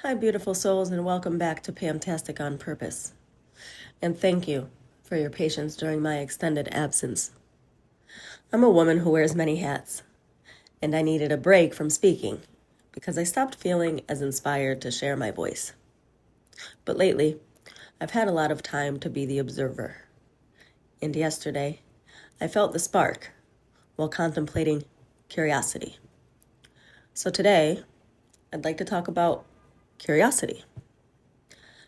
Hi, beautiful souls, and welcome back to Pamtastic On Purpose. And thank you for your patience during my extended absence. I'm a woman who wears many hats, and I needed a break from speaking because I stopped feeling as inspired to share my voice. But lately, I've had a lot of time to be the observer. And yesterday, I felt the spark while contemplating curiosity. So today, I'd like to talk about curiosity.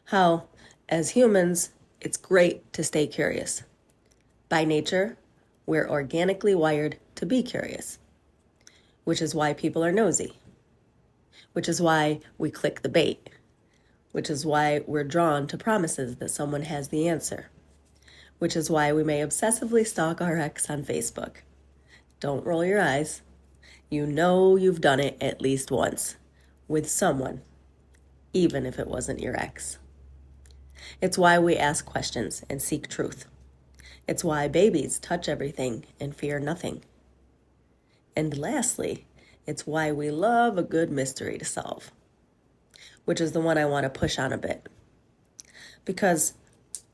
How, as humans, it's great to stay curious. By nature, we're organically wired to be curious, which is why people are nosy, which is why we click the bait, which is why we're drawn to promises that someone has the answer, which is why we may obsessively stalk our ex on Facebook. Don't roll your eyes. You know you've done it at least once with someone, even if it wasn't your ex. It's why we ask questions and seek truth. It's why babies touch everything and fear nothing. And lastly, it's why we love a good mystery to solve, which is the one I want to push on a bit. Because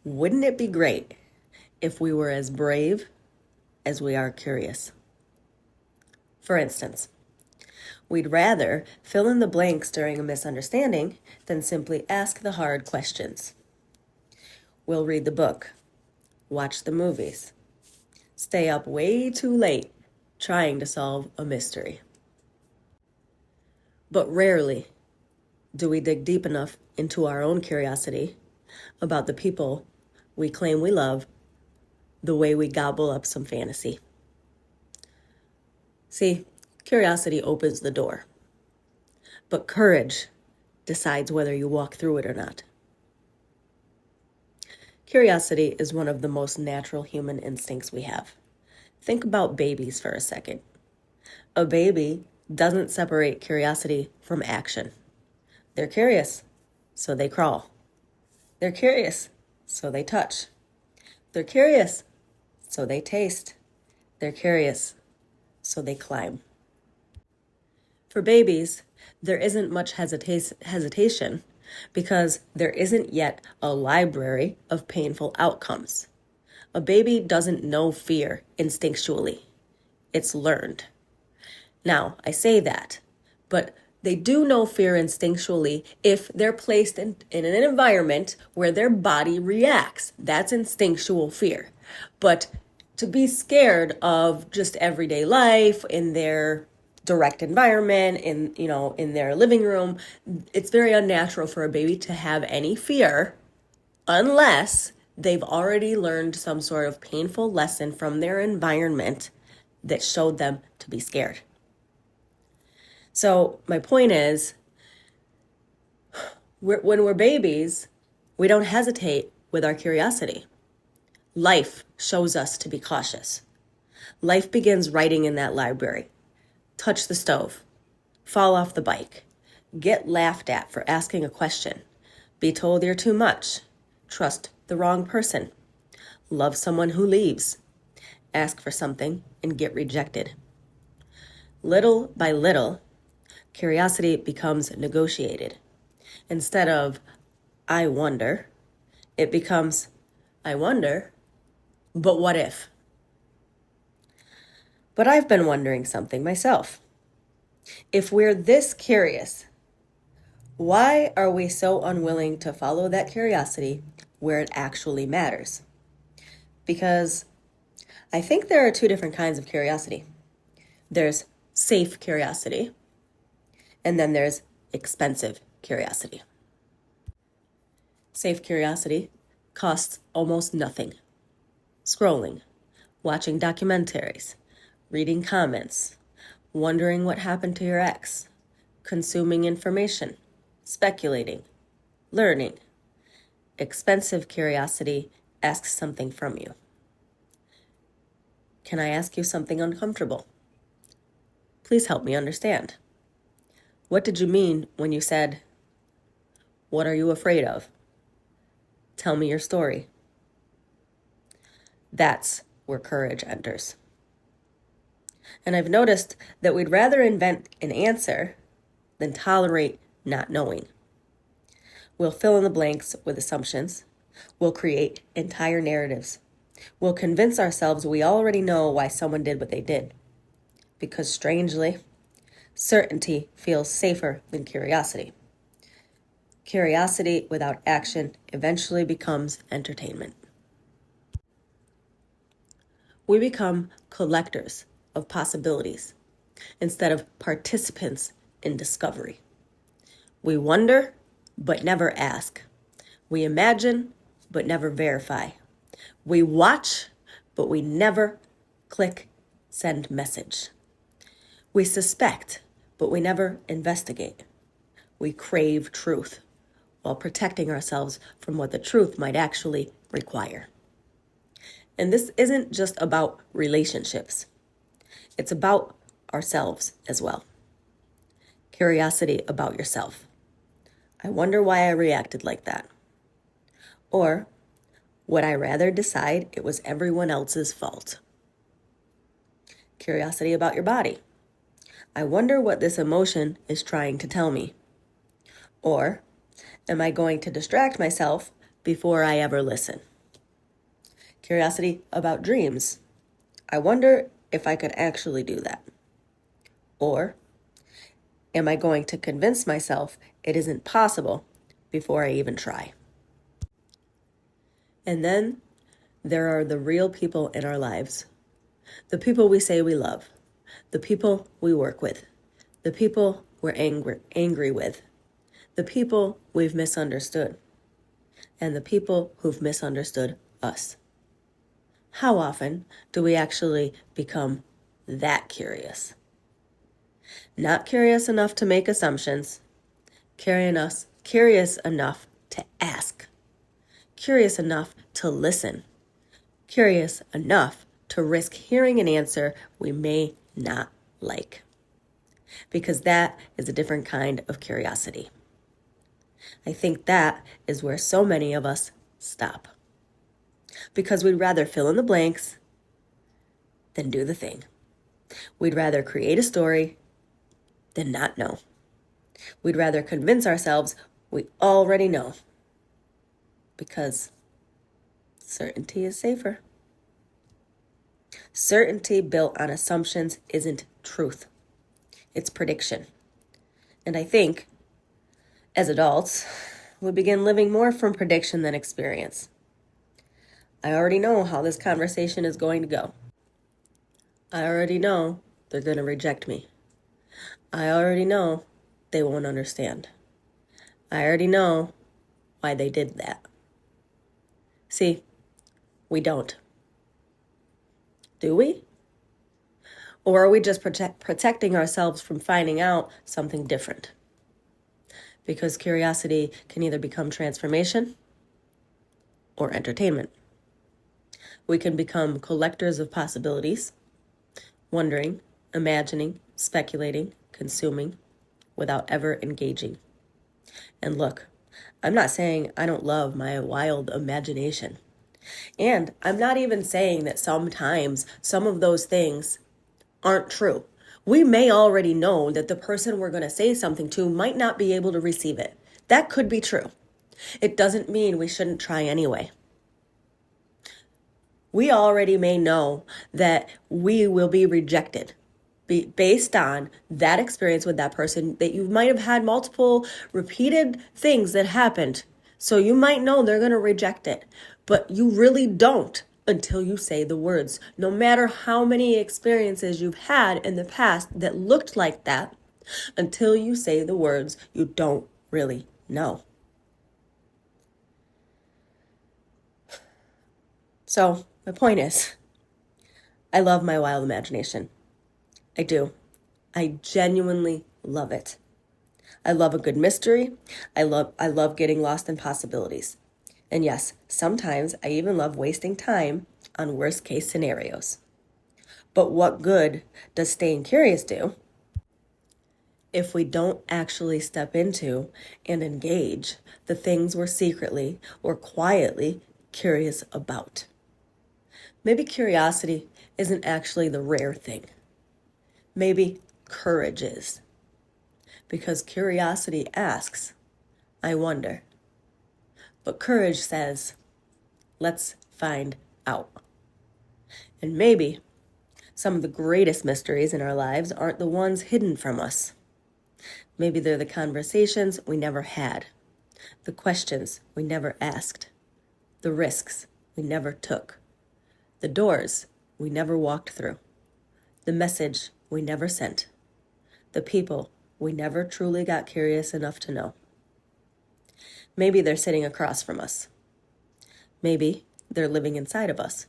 wouldn't it be great if we were as brave as we are curious? For instance, we'd rather fill in the blanks during a misunderstanding than simply ask the hard questions. We'll read the book, watch the movies, stay up way too late trying to solve a mystery. But rarely do we dig deep enough into our own curiosity about the people we claim we love the way we gobble up some fantasy. See, curiosity opens the door, but courage decides whether you walk through it or not. Curiosity is one of the most natural human instincts we have. Think about babies for a second. A baby doesn't separate curiosity from action. They're curious, so they crawl. They're curious, so they touch. They're curious, so they taste. They're curious, so they climb. For babies, there isn't much hesitation because there isn't yet a library of painful outcomes. A baby doesn't know fear instinctually. It's learned. Now, I say that, but they do know fear instinctually if they're placed in an environment where their body reacts. That's instinctual fear. But to be scared of just everyday life in their direct environment, in their living room, it's very unnatural for a baby to have any fear unless they've already learned some sort of painful lesson from their environment that showed them to be scared. So my point is, when we're babies, we don't hesitate with our curiosity. Life shows us to be cautious. Life begins writing in that library. Touch the stove, fall off the bike, get laughed at for asking a question, be told you're too much, trust the wrong person, love someone who leaves, ask for something and get rejected. Little by little, curiosity becomes negotiated. Instead of, I wonder, it becomes, I wonder, but what if? But I've been wondering something myself. If we're this curious, why are we so unwilling to follow that curiosity where it actually matters? Because I think there are two different kinds of curiosity. There's safe curiosity, and then there's expensive curiosity. Safe curiosity costs almost nothing. Scrolling, watching documentaries, reading comments, wondering what happened to your ex, consuming information, speculating, learning. Expensive curiosity asks something from you. Can I ask you something uncomfortable? Please help me understand. What did you mean when you said, what are you afraid of? Tell me your story. That's where courage enters. And I've noticed that we'd rather invent an answer than tolerate not knowing. We'll fill in the blanks with assumptions. We'll create entire narratives. We'll convince ourselves we already know why someone did what they did. Because strangely, certainty feels safer than curiosity. Curiosity without action eventually becomes entertainment. We become collectors of possibilities instead of participants in discovery. We wonder, but never ask. We imagine, but never verify. We watch, but we never click send message. We suspect, but we never investigate. We crave truth while protecting ourselves from what the truth might actually require. And this isn't just about relationships. It's about ourselves as well. Curiosity about yourself. I wonder why I reacted like that. Or would I rather decide it was everyone else's fault? Curiosity about your body. I wonder what this emotion is trying to tell me. Or am I going to distract myself before I ever listen? Curiosity about dreams. I wonder if I could actually do that. Or am I going to convince myself it isn't possible before I even try? And then there are the real people in our lives. The people we say we love. The people we work with. The people we're angry with. The people we've misunderstood. And the people who've misunderstood us. How often do we actually become that curious? Not curious enough to make assumptions. Curious enough to ask. Curious enough to listen. Curious enough to risk hearing an answer we may not like. Because that is a different kind of curiosity. I think that is where so many of us stop. Because we'd rather fill in the blanks than do the thing. We'd rather create a story than not know. We'd rather convince ourselves we already know. Because certainty is safer. Certainty built on assumptions isn't truth. It's prediction. And I think, as adults, we begin living more from prediction than experience. I already know how this conversation is going to go. I already know they're going to reject me. I already know they won't understand. I already know why they did that. See, we don't. Do we? Or are we just protecting ourselves from finding out something different? Because curiosity can either become transformation or entertainment. We can become collectors of possibilities, wondering, imagining, speculating, consuming, without ever engaging. And look, I'm not saying I don't love my wild imagination. And I'm not even saying that sometimes some of those things aren't true. We may already know that the person we're going to say something to might not be able to receive it. That could be true. It doesn't mean we shouldn't try anyway. We already may know that we will be rejected based on that experience with that person, that you might have had multiple repeated things that happened. So you might know they're going to reject it, but you really don't until you say the words. No matter how many experiences you've had in the past that looked like that, until you say the words, you don't really know. So my point is, I love my wild imagination. I do. I genuinely love it. I love a good mystery. I love getting lost in possibilities. And yes, sometimes I even love wasting time on worst case scenarios. But what good does staying curious do if we don't actually step into and engage the things we're secretly or quietly curious about? Maybe curiosity isn't actually the rare thing. Maybe courage is. Because curiosity asks, I wonder, But courage says, let's find out. And maybe some of the greatest mysteries in our lives aren't the ones hidden from us. Maybe they're the conversations we never had, the questions we never asked, the risks we never took, the doors we never walked through, the message we never sent, the people we never truly got curious enough to know. Maybe they're sitting across from us. Maybe they're living inside of us.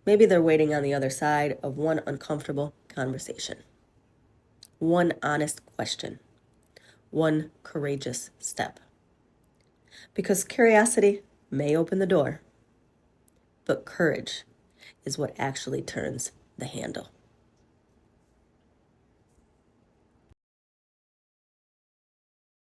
Maybe they're waiting on the other side of one uncomfortable conversation, one honest question, one courageous step. Because curiosity may open the door, but courage is what actually turns the handle.